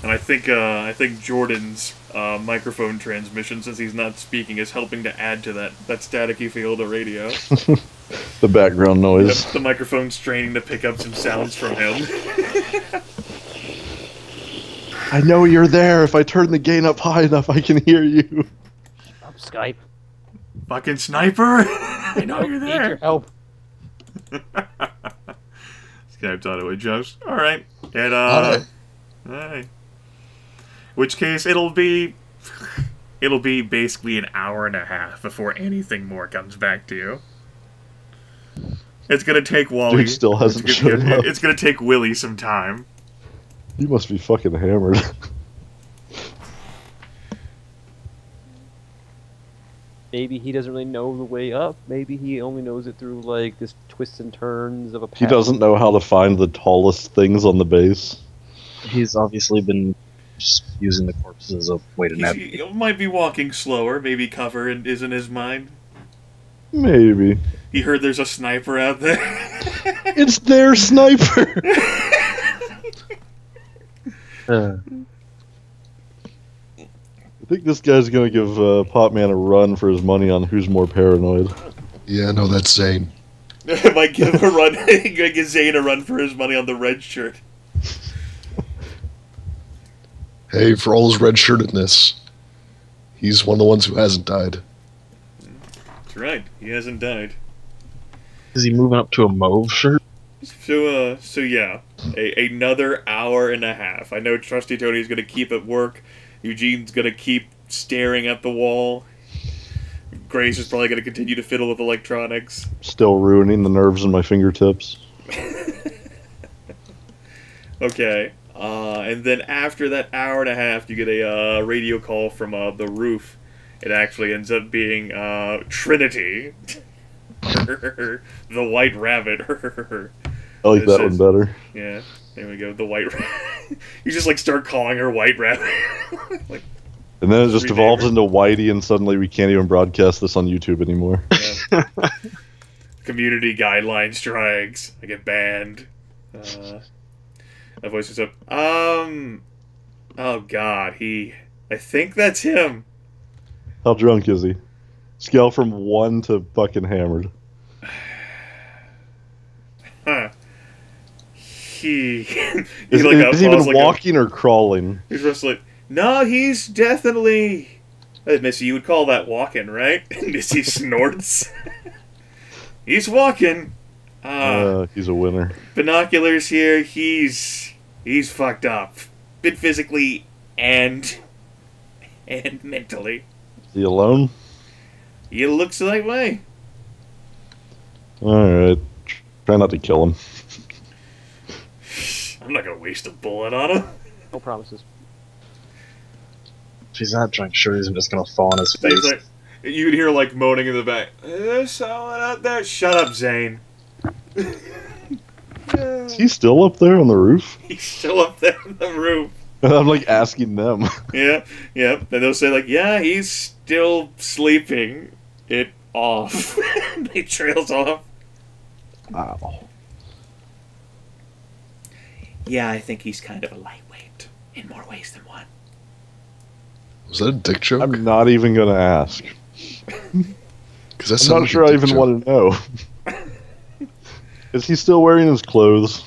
And I think Jordan's microphone transmission, since he's not speaking, is helping to add to that staticky feel of the radio. The background noise. The microphone's straining to pick up some sounds from him. I know you're there. If I turn the gain up high enough, I can hear you. Stop Skype. Fucking sniper! I know you're there. Need your help. Skype's auto adjust. Alright. And, alright. Which case, it'll be basically an hour and a half before anything more comes back to you. It's gonna take Wally. Dude still hasn't showed up. It's gonna take Willie some time. You must be fucking hammered. Maybe he doesn't really know the way up. Maybe he only knows it through, like, this twists and turns of a path. He doesn't know how to find the tallest things on the base. He's obviously been just using the corpses as a way to navigate. He might be walking slower. Maybe cover is in his mind. Maybe. He heard there's a sniper out there. It's their sniper! I think this guy's gonna give Potman a run for his money on who's more paranoid. Yeah, no, that's Zane. Might give a run. Give Zane a run for his money on the red shirt. Hey, for all his red-shirtedness, he's one of the ones who hasn't died. That's right. He hasn't died. Is he moving up to a mauve shirt? So yeah, another hour and a half. I know Trusty Tony's gonna keep at work. Eugene's gonna keep staring at the wall. Grace is probably gonna continue to fiddle with electronics. Still ruining the nerves in my fingertips. Okay. And then after that hour and a half, you get a radio call from the roof. It actually ends up being Trinity. The White Rabbit. I like that one better. Yeah, there we go. The White Rabbit. You just like start calling her White Rabbit. Like, and then it just evolves into Whitey, and suddenly we can't even broadcast this on YouTube anymore. Yeah. Community guideline strikes. I get banned. My voice is up. Oh God, I think that's him. How drunk is he? Scale from 1 to fucking hammered. Huh. Is he even walking or crawling? He's just like, no, he's definitely... Missy, you would call that walking, right? Missy snorts. He's walking. He's a winner. Binoculars here, he's fucked up. Bit physically and mentally. Is he alone? He looks that way. Alright. Try not to kill him. I'm not gonna waste a bullet on him. No promises. If he's not drunk, sure he's just gonna fall on his face. Like, you can hear like moaning in the back. There's someone out there. Shut up, Zane. Is he still up there on the roof? He's still up there on the roof. I'm like asking them. Yeah. And they'll say like, yeah, he's still sleeping it off. He trails off. Wow. Yeah, I think he's kind of a lightweight in more ways than one. Was that a dick joke? I'm not even gonna ask. I'm not sure I even want to know. Is he still wearing his clothes?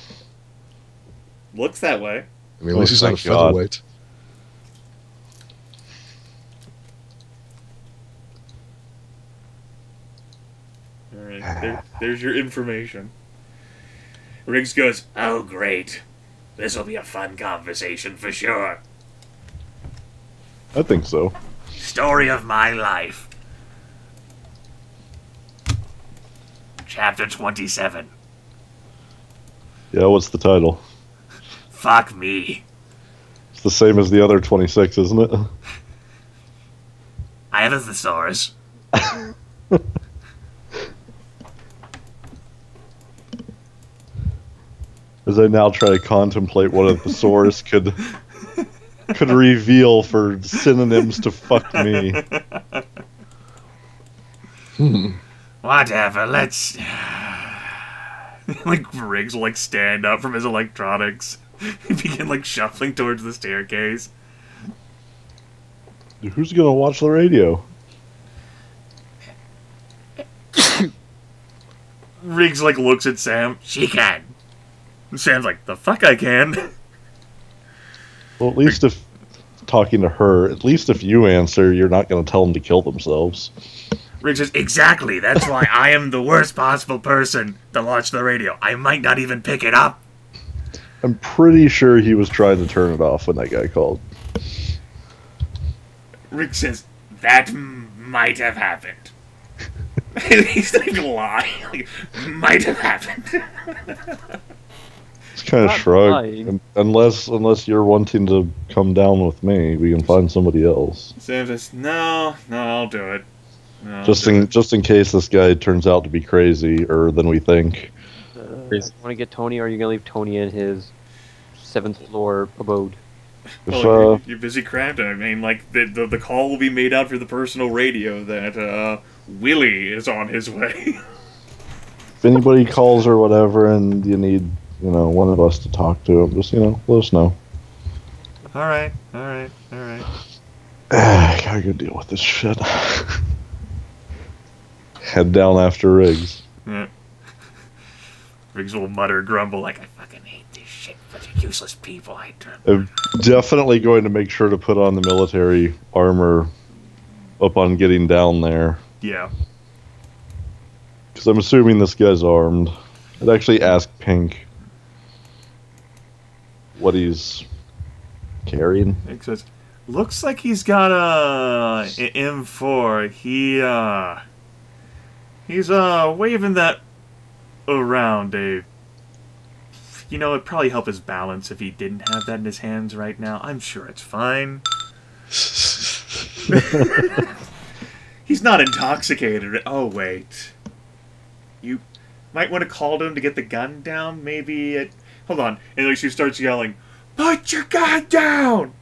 Looks that way. I mean, at least he's not a featherweight. Alright, there's your information. Riggs goes, oh great. This'll be a fun conversation for sure. I think so. Story of my life. Chapter 27. Yeah, what's the title? Fuck me. It's the same as the other 26, isn't it? I have a thesaurus. As I now try to contemplate what a thesaurus could reveal for synonyms to fuck me. Whatever, let's... like, Riggs will, like, stand up from his electronics. He began, like, shuffling towards the staircase. Dude, who's gonna watch the radio? Riggs, like, looks at Sam. She can. And Sam's like, the fuck I can. Well, at least if talking to her, at least if you answer, you're not gonna tell them to kill themselves. Riggs says, exactly. That's why I am the worst possible person to watch the radio. I might not even pick it up. I'm pretty sure he was trying to turn it off when that guy called. Riggs says, that might have happened. He's not even lying. Like, might have happened. It's kind of Not shrug. lying. Unless you're wanting to come down with me, we can find somebody else. Sam says, no, I'll do it. No, Just in case this guy turns out to be crazier than we think. Want to get Tony, or are you gonna leave Tony in his 7th floor abode? Well, you're busy crafting. I mean, like, the call will be made out for the personal radio that Willie is on his way. If anybody calls or whatever, and you need, one of us to talk to him, just let us know. All right. I gotta go deal with this shit. Head down after Riggs. Yeah. Riggs will mutter, grumble, like, I fucking hate this shit. Bunch of useless people. I'm definitely going to make sure to put on the military armor upon getting down there. Yeah. Because I'm assuming this guy's armed. I'd actually ask Pink what he's carrying. Pink says, looks like he's got a M4. He's waving that around, Dave. It'd probably help his balance if he didn't have that in his hands right now. I'm sure it's fine. He's not intoxicated. Oh, wait. You might want to call to him to get the gun down, maybe. Hold on. And like she starts yelling, put your gun down!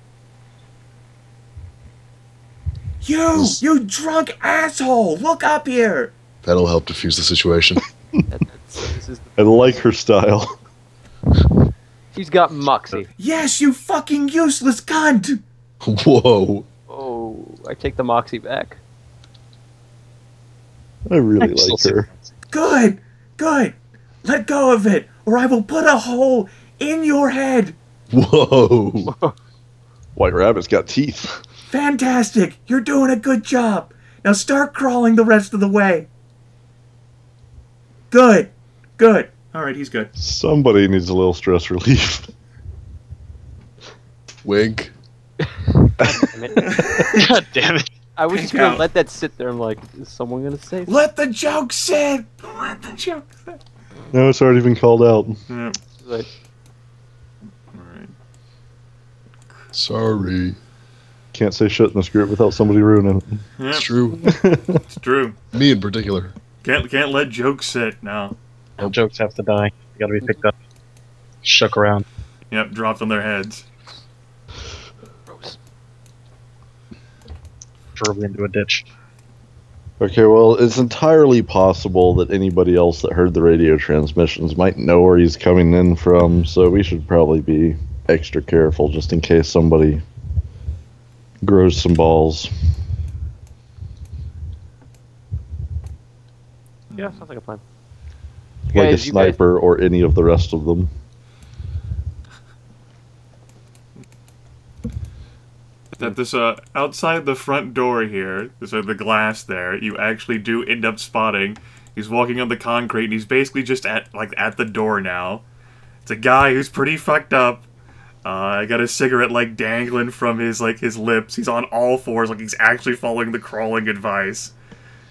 You drunk asshole! Look up here! That'll help diffuse the situation. I like her style. She's got moxie. Yes, you fucking useless cunt! Whoa. Oh, I take the moxie back. I really like her. Good! Let go of it, or I will put a hole in your head! Whoa. White Rabbit's got teeth. Fantastic! You're doing a good job! Now start crawling the rest of the way! Good! Alright, he's good. Somebody needs a little stress relief. Wink. God damn it. I was just gonna let that sit there. I'm like, is someone gonna say something? Let the joke sit! Let the joke sit! No, it's already been called out. Yeah. Like, Alright. Sorry. Can't say shit in this group without somebody ruining it. Yeah, It's true. it's true. Me in particular. Can't let jokes sit now. No jokes have to die. They gotta be picked up. Shook around. Yep, dropped on their heads. gross. Preferably into a ditch. Okay, well, it's entirely possible that anybody else that heard the radio transmissions might know where he's coming in from, so we should probably be extra careful just in case somebody grows some balls. Yeah, sounds like a plan. Like a Guys, sniper or any of the rest of them. That this outside the front door here, the glass there, you actually do end up spotting. He's walking on the concrete and he's basically just at the door now. It's a guy who's pretty fucked up. Got a cigarette like dangling from his lips. He's on all fours, like he's actually following the crawling advice.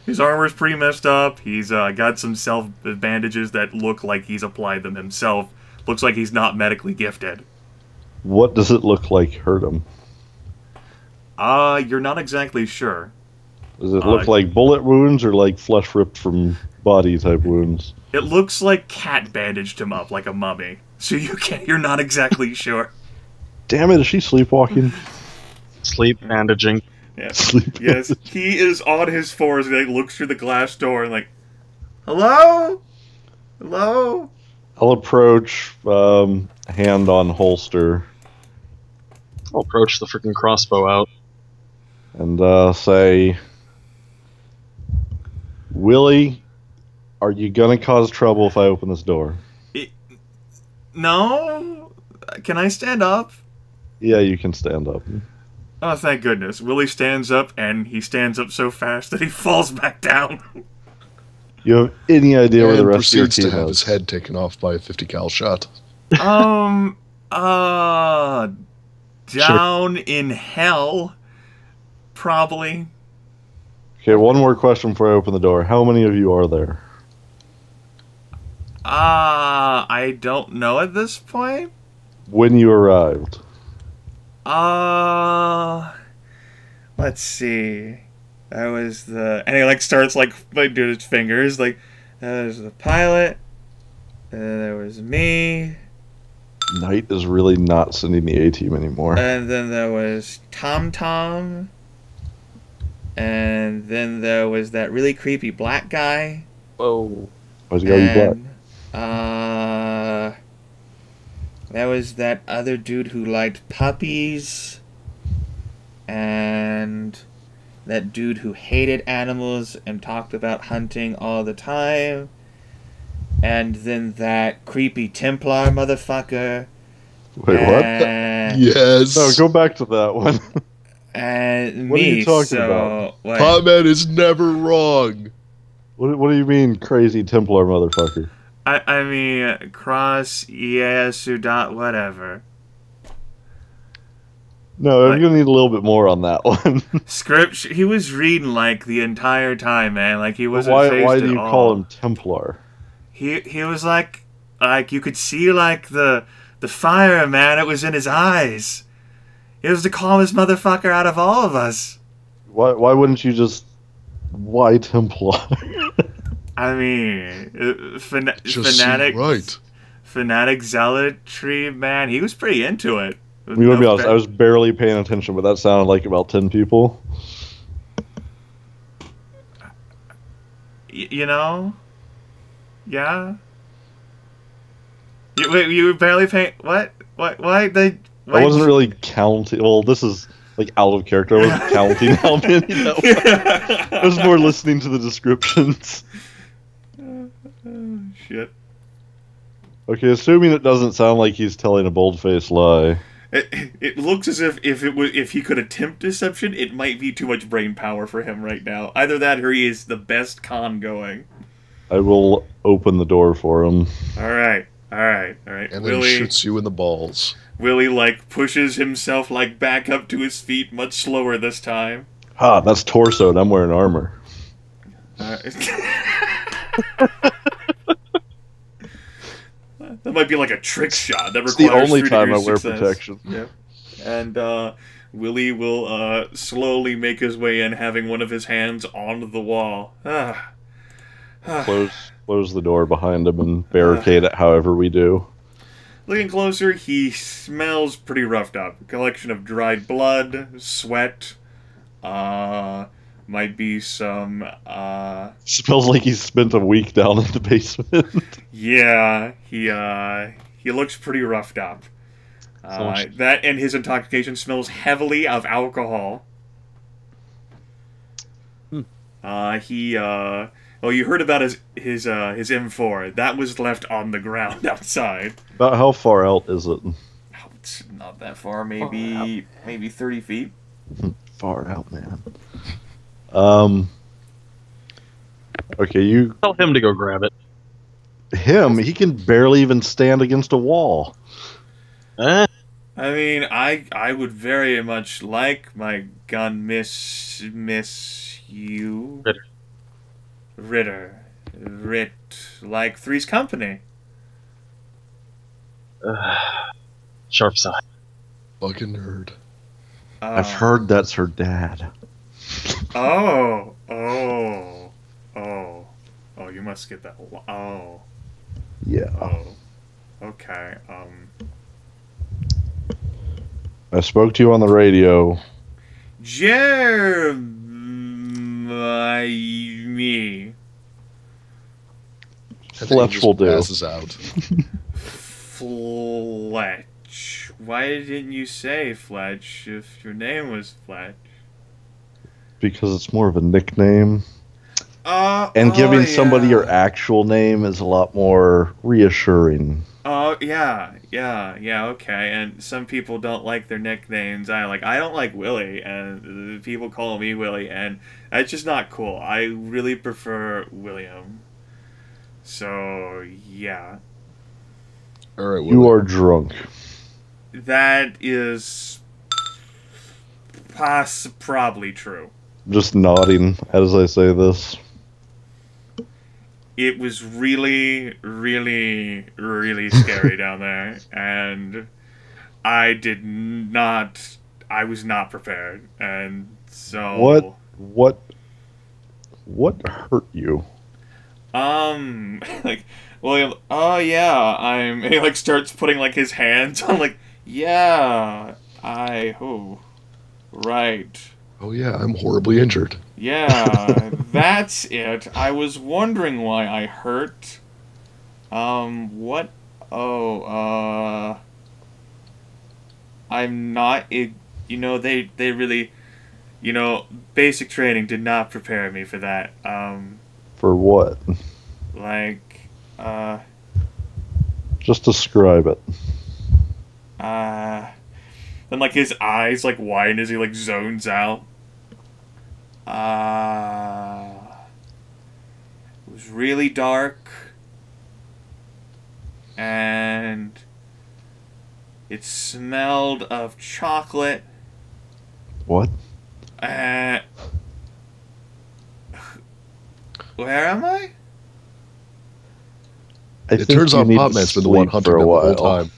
His armor's pretty messed up. He's got some self bandages that look like he's applied them himself. Looks like he's not medically gifted. What does it look like hurt him? You're not exactly sure. Does it look like bullet wounds or like flesh ripped from body type wounds? It looks like cat bandaged him up like a mummy. So you're not exactly sure. Damn it, is she sleepwalking? Sleep bandaging. Yeah. Sleep. Yes, he is on his fours and he looks through the glass door and like, hello? Hello? I'll approach, hand on holster, I'll approach the freaking crossbow out. and say, Willie, are you gonna cause trouble if I open this door? No? Can I stand up? Yeah, you can stand up. Oh, thank goodness. Willie stands up, and he stands up so fast that he falls back down. You have any idea where the rest of your proceeds to team have is? his head taken off by a 50 cal shot. Down in hell, probably. Okay, one more question before I open the door. How many of you are there? I don't know at this point. When you arrived? Let's see. That was and he like starts like doing his fingers like, there's the pilot, there was me, Knight is really not sending the A-team anymore. and then there was Tom Tom, and then there was that really creepy black guy. Whoa. Why's he gotta be black? And, there was that other dude who liked puppies, and that dude who hated animals and talked about hunting all the time, and then that creepy Templar motherfucker. Wait, what? Yes. No, go back to that one. And What are me, you talking so, about? Like, Potman is never wrong. What do you mean, crazy Templar motherfucker? I mean, cross, Ieyasu dot whatever. No, What? I'm gonna need a little bit more on that one. Script, he was reading, like, the entire time, man. Like, he wasn't why phased do at you all. call him Templar? He was like you could see, like, the fire, man. It was in his eyes. He was the calmest motherfucker out of all of us. Why wouldn't you just... Why Templar? I mean, Just fanatic, seem right. fanatic zealotry, man. He was pretty into it. I'm gonna be honest, I was barely paying attention, but that sounded like about 10 people. You know? Yeah? You were barely paying... What? Why? I wasn't really counting... Well, this is, like, out of character. I wasn't counting how many that was. I was more listening to the descriptions. Shit. Okay, assuming it doesn't sound like he's telling a bold-faced lie. It looks as if he could attempt deception, it might be too much brain power for him right now. Either that or he is the best con going. I will open the door for him. Alright. And then he shoots you in the balls. Willie, like, pushes himself, like, back up to his feet much slower this time. Ah, that's torso, and I'm wearing armor. That might be like a trick shot. That It's the requires only 3 time I degrees wear success. protection. Yep. And Willie will slowly make his way in, having one of his hands on the wall. Close the door behind him and barricade it however we do. Looking closer, he smells pretty roughed up. A collection of dried blood, sweat, might be some, Smells like he's spent a week down in the basement. yeah, he looks pretty roughed up. That and his intoxication smells heavily of alcohol. Well, you heard about his M4. That was left on the ground outside. About how far out is it? Oh, it's not that far, maybe 30 feet. Far out, man. Okay, you... Tell him to go grab it. Him? He can barely even stand against a wall. Eh? I mean, I would very much like my gun miss you. Ritter. Like Three's Company. Sharp side. Fucking nerd. I've heard that's her dad. Oh, you must get that. Oh. Yeah. Oh. Okay, I spoke to you on the radio. Jeremy. Fletch will do. Passes out. Fletch. Why didn't you say Fletch if your name was Fletch? Because it's more of a nickname. And giving somebody your actual name is a lot more reassuring. Oh, yeah, okay. And some people don't like their nicknames. I don't like Willie, and people call me Willie, and that's just not cool. I really prefer William. So, yeah. All right, you are drunk. That is probably true. Just nodding as I say this. It was really, really, really scary down there, and I was not prepared, and so... What hurt you? Like, William, oh yeah, he, like, starts putting, like, his hands on, like, yeah, right. Oh yeah, I'm horribly injured. Yeah, that's it. I was wondering why I hurt. What? Oh, I'm not, they really, basic training did not prepare me for that. For what? Like, just describe it. Then, like, his eyes, like, widen as he, like, zones out. It was really dark. And it smelled of chocolate. What? Where am I? It turns out Potman's been the one hunting them the whole time.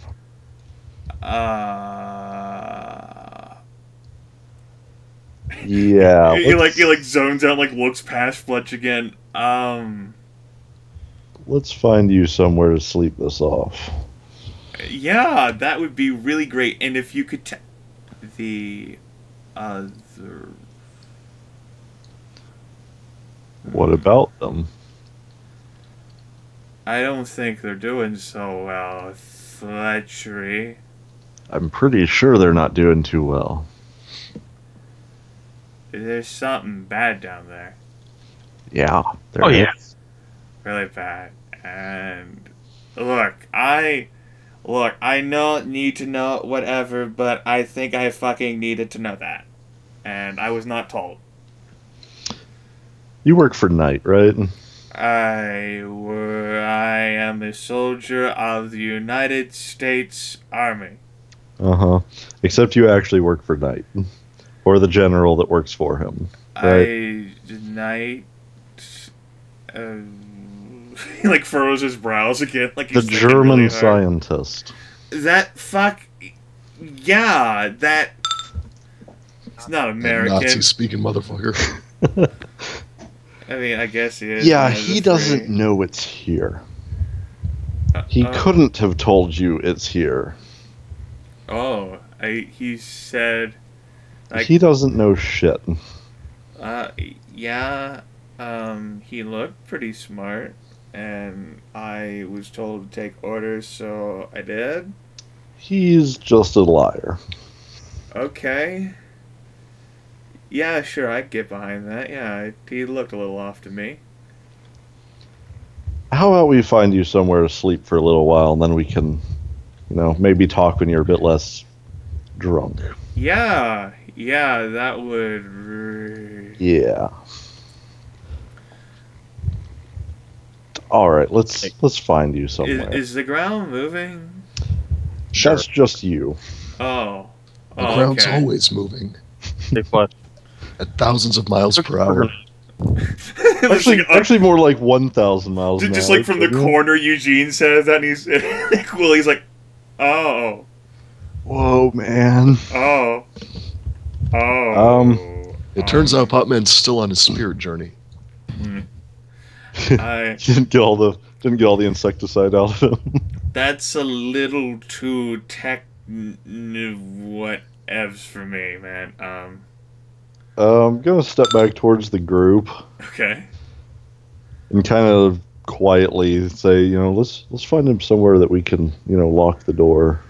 Yeah. he like zones out, like looks past Fletch again. Let's find you somewhere to sleep this off. Yeah, that would be really great. And if you could the other... What about them? I don't think they're doing so well, Fletchery. I'm pretty sure they're not doing too well. There's something bad down there. Yeah. Oh, yeah. Really bad. And look, I need to know whatever, but I think I fucking needed to know that. And I was not told. You work for Knight, right? I am a soldier of the United States Army. Uh-huh. Except you actually work for Knight. Or the general that works for him. Right? Knight... he, like, furrows his brows again. Like the German really scientist. That fuck... Yeah, that... He's not American. Nazi-speaking motherfucker. I mean, I guess he is. Yeah, he doesn't know it's here. He couldn't have told you it's here. Oh, he said... Like, he doesn't know shit. Yeah, he looked pretty smart, and I was told to take orders, so I did. He's just a liar. Okay. Yeah, sure, I'd get behind that. Yeah, he looked a little off to me. How about we find you somewhere to sleep for a little while, and then we can, maybe talk when you're a bit less drunk. Yeah, that would... Yeah. Alright, let's find you somewhere. Is the ground moving? Sure. That's just you. Oh. The ground's always moving. Hey, Fletch. At thousands of miles per hour. actually more like 1,000 miles an hour. Just like from the corner, Eugene says that, and he's Willie's like, oh. Whoa, man. Oh. It turns out Potman's still on his spirit journey. Didn't get all the insecticide out of him. That's a little too whatevs for me, man. I'm gonna step back towards the group. Okay. And kind of quietly say, let's find him somewhere that we can, lock the door.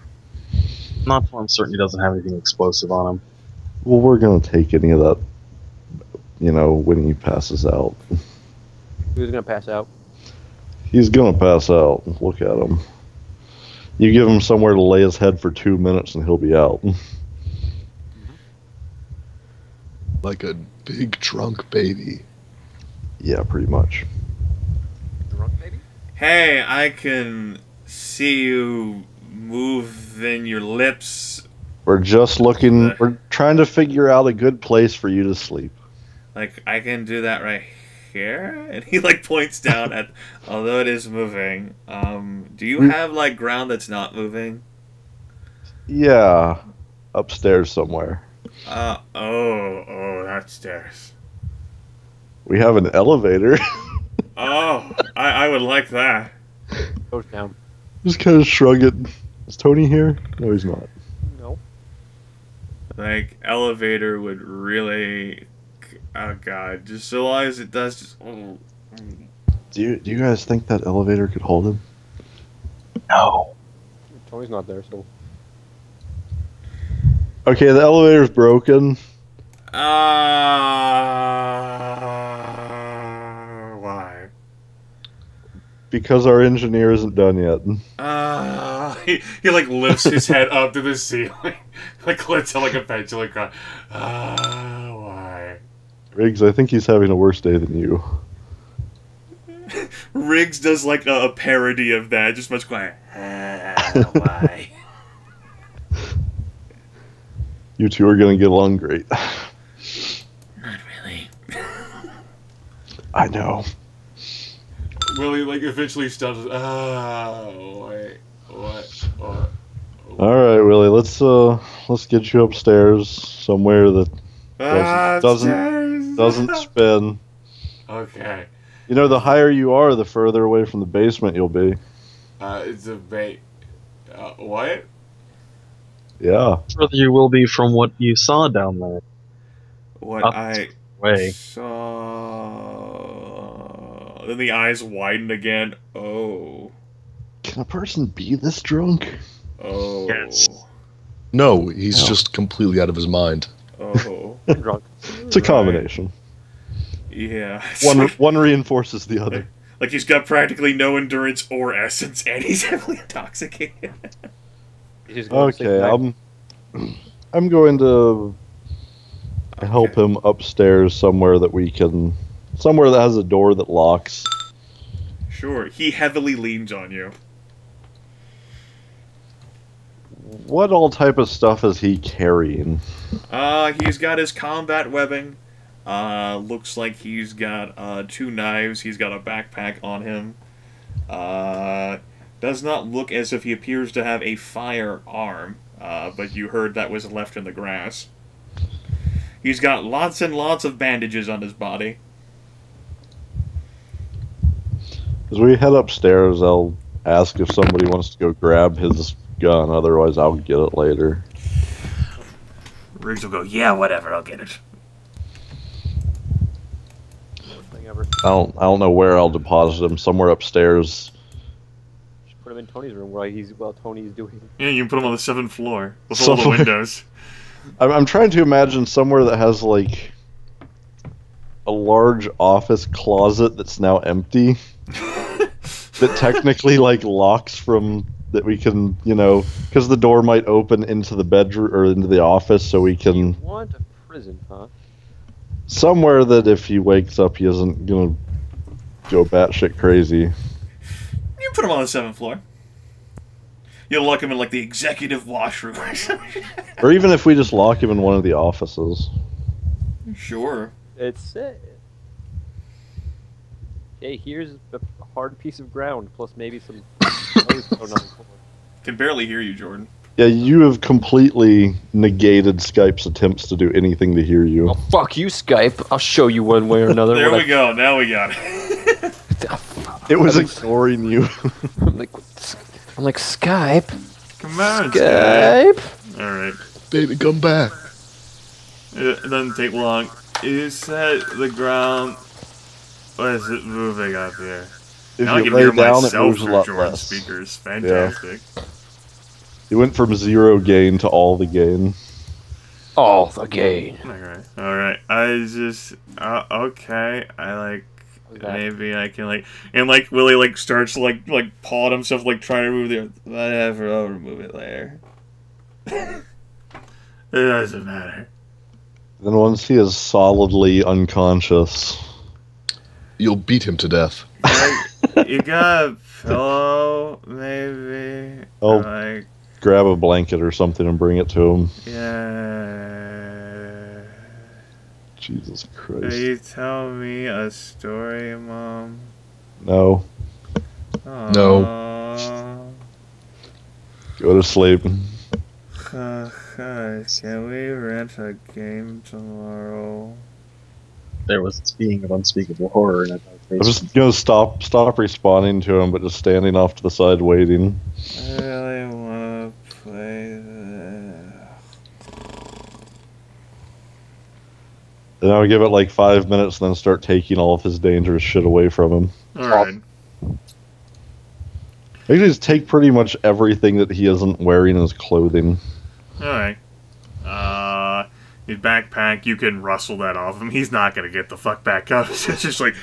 Not until I'm certain he doesn't have anything explosive on him. Well, we're gonna take any of that, when he passes out. Who's gonna pass out? He's gonna pass out. Look at him. You give him somewhere to lay his head for 2 minutes and he'll be out. Like a big drunk baby. Yeah, pretty much. Drunk, maybe? Hey, I can see you moving your lips. We're just looking. We're trying to figure out a good place for you to sleep. Like, I can do that right here? And he, like, points down at, although it is moving, do you have, like, ground that's not moving? Yeah, upstairs somewhere. That stairs. We have an elevator. Oh, I would like that. Goes down. Just kind of shrug it. Is Tony here? No, he's not. No. Like, elevator would really... Oh, God. Just so long as it does just... Oh. Do you guys think that elevator could hold him? No. Tony's not there, so... Okay, the elevator's broken. Why? Because our engineer isn't done yet. He like lifts his head up to the ceiling, like lets out like a petulant cry. Why? Riggs, I think he's having a worse day than you. Riggs does like a parody of that, just much quiet. Why? You two are gonna get along great. Not really. I know. Willie like eventually stops. Wait, what? All right, Willie. Let's get you upstairs somewhere that doesn't spin. Okay. The higher you are, the further away from the basement you'll be. It's a bait. What? Yeah. Further you will be from what you saw down there. What Up I way. saw. Then the eyes widen again. Oh. Can a person be this drunk? Oh. Yes. No, he's just completely out of his mind. Oh. Drunk. It's a combination. Yeah. One reinforces the other. Like he's got practically no endurance or essence, and he's heavily intoxicated. Okay, I'm going to help him upstairs somewhere that has a door that locks. Sure, he heavily leans on you. What all type of stuff is he carrying? He's got his combat webbing. Looks like he's got 2 knives. He's got a backpack on him. Does not look as if he appears to have a firearm, but you heard that was left in the grass. He's got lots and lots of bandages on his body. As we head upstairs, I'll ask if somebody wants to go grab his gun, otherwise I'll get it later. Riggs will go, yeah, whatever, I'll get it. I don't know where I'll deposit him, somewhere upstairs. Put him in Tony's room while Tony's doing. Yeah, you can put him on the 7th floor with all the windows. I'm trying to imagine somewhere that has like a large office closet that's now empty. That technically like locks from that we can, because the door might open into the bedroom or into the office, so we can. You want a prison, huh? Somewhere that if he wakes up, he isn't gonna go batshit crazy. You put him on the 7th floor. You'll lock him in like the executive washroom or something. Or even if we just lock him in one of the offices. Sure. Hey, here's a hard piece of ground, plus maybe some... Can barely hear you, Jordan. Yeah, you have completely negated Skype's attempts to do anything to hear you. Oh, fuck you, Skype. I'll show you one way or another. There we go. Now we got it. It was ignoring you. I'm like, Skype? Come on, Skype? Alright. Baby, come back. It doesn't take long. You said the ground... What is it moving up here? if Now I you can lay hear down, it myself moves a through lot Jordan's less. speakers. Fantastic. It went from 0 gain to all the gain. All the gain. Alright. I just... okay. I, like... that? Maybe I can, like... And, like, Willie, like, starts to, like paw at himself, like, trying to remove the... Whatever, I'll remove it later. It doesn't matter. Then once he is solidly unconscious... You'll beat him to death. You got a pillow, maybe? Oh. Like... Grab a blanket or something and bring it to him. Yeah. Jesus Will Christ. you tell me a story, Mom? No. No. Go to sleep. Can we rent a game tomorrow? There was this being of unspeakable horror in it. I'm just gonna stop responding to him, but just standing off to the side waiting. I really wanna play this. Then I'll give it like 5 minutes and then start taking all of his dangerous shit away from him. Alright. I just take pretty much everything that he isn't wearing as clothing. Alright. His backpack, you can rustle that off him. He's not gonna get the fuck back up. It's just like,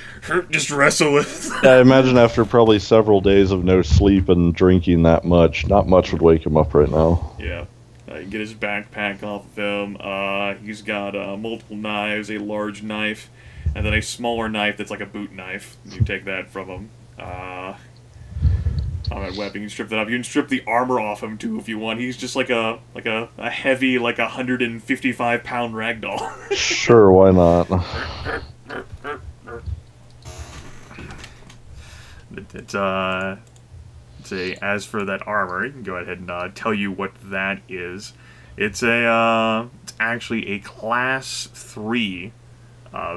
just wrestle with. Yeah, I imagine after probably several days of no sleep and drinking that much, not much would wake him up right now. Yeah. You can get his backpack off of him. He's got multiple knives, a large knife, and then a smaller knife that's like a boot knife. You take that from him. Combat weapon, you can strip that off. You can strip the armor off him too if you want. He's just like a heavy, like 155-pound ragdoll. Sure, why not? As for that armor, you can go ahead and tell you what that is. It's actually a Class 3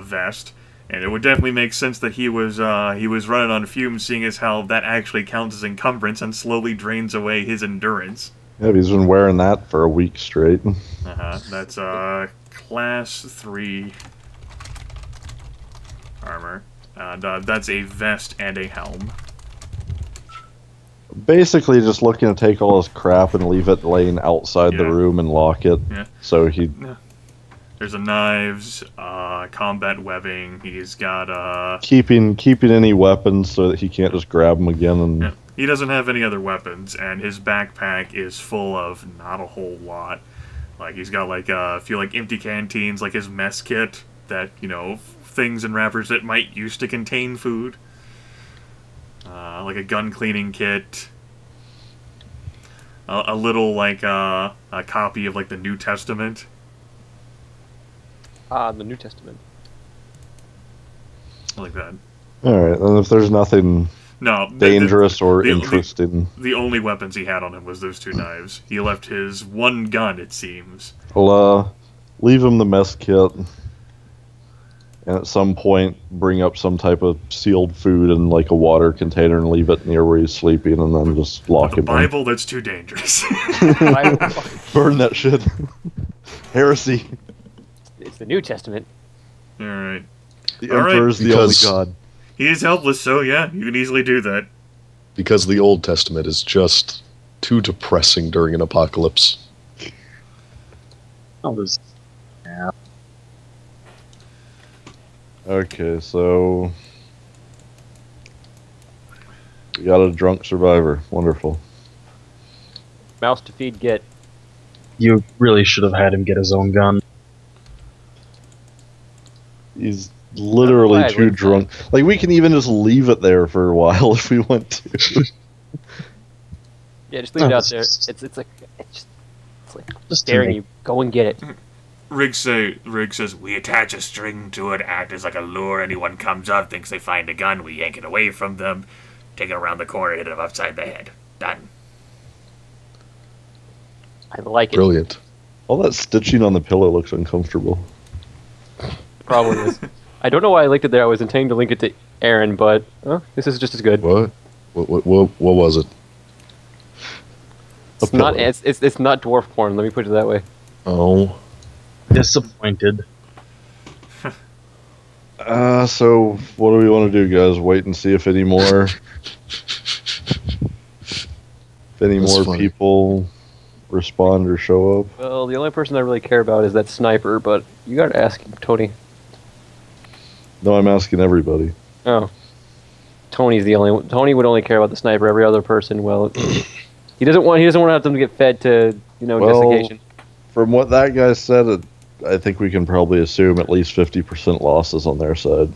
vest. And it would definitely make sense that he was running on fumes, seeing as how that actually counts as encumbrance and slowly drains away his endurance. Yeah, he's been wearing that for a week straight. That's Class 3 armor. And that's a vest and a helm. Basically just looking to take all his crap and leave it laying outside the room and lock it. Yeah. So he... Yeah. There's a knives, combat webbing. He's got keeping any weapons so that he can't just grab them again. And yeah. He doesn't have any other weapons, and his backpack is full of not a whole lot. Like he's got like a few like empty canteens, like his mess kit that things and wrappers that might used to contain food. Like a gun cleaning kit. A little like a copy of like the New Testament. The New Testament. Like that. Alright, and if there's nothing dangerous or interesting... The only weapons he had on him was those two knives. He left his one gun, it seems. Well, leave him the mess kit. And at some point, bring up some type of sealed food in like a water container and leave it near where he's sleeping and then just lock him in. The Bible, that's too dangerous. Burn that shit. Heresy. It's the New Testament. Alright. The Emperor's the only god. He is helpless, so yeah, you can easily do that. Because the Old Testament is just too depressing during an apocalypse. Yeah. Okay, so... we got a drunk survivor. Wonderful. Mouse to feed Git. You really should have had him get his own gun. He's literally too drunk. Like, we can even just leave it there for a while if we want to. Yeah, just leave it out there. It's like staring at you. Go and get it. Riggs says, we attach a string to it, act as like a lure. Anyone comes up, thinks they find a gun, we yank it away from them, take it around the corner, hit them upside the head. Done. I like it. Brilliant. All that stitching on the pillow looks uncomfortable. Probably is. I don't know why I linked it there. I was intending to link it to Aaron, but this is just as good. What? What was it? It's not. It's not dwarf porn. Let me put it that way. Oh. Disappointed. So what do we want to do, guys? Wait and see if any more people respond or show up. Well, the only person I really care about is that sniper, but you gotta ask Tony. No, I'm asking everybody. Oh. Tony would only care about the sniper. Every other person, well, he doesn't want to have them to get fed to, desiccation. From what that guy said, I think we can probably assume at least 50% losses on their side.